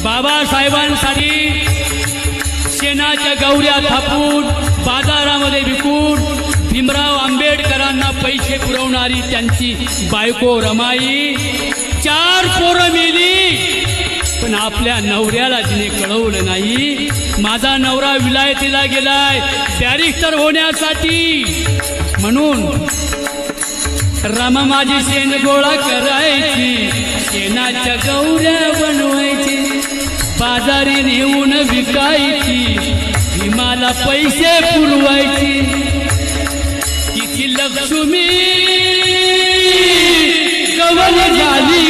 बाबासाहेबांसाठी शेणाच्या गौऱ्या थापून बाजारामध्ये विकून भीमराव आंबेडकरांना पैसे पुरवणारी त्यांची बायको रमाई 4 पोरं मेली, पण आपल्या नवऱ्याला तिने कळवलं नाही. माझा नवरा विलायतीला गेलाय बॅरिस्टर होण्यासाठी. म्हणून रमा माझी शेण गोळा करायची, शेणाच्या गौऱ्या बनवायची, बाजारी नेऊन विकायची, भीमाला पैसे पुरवायची. तिची लक्ष्मी गवली झाली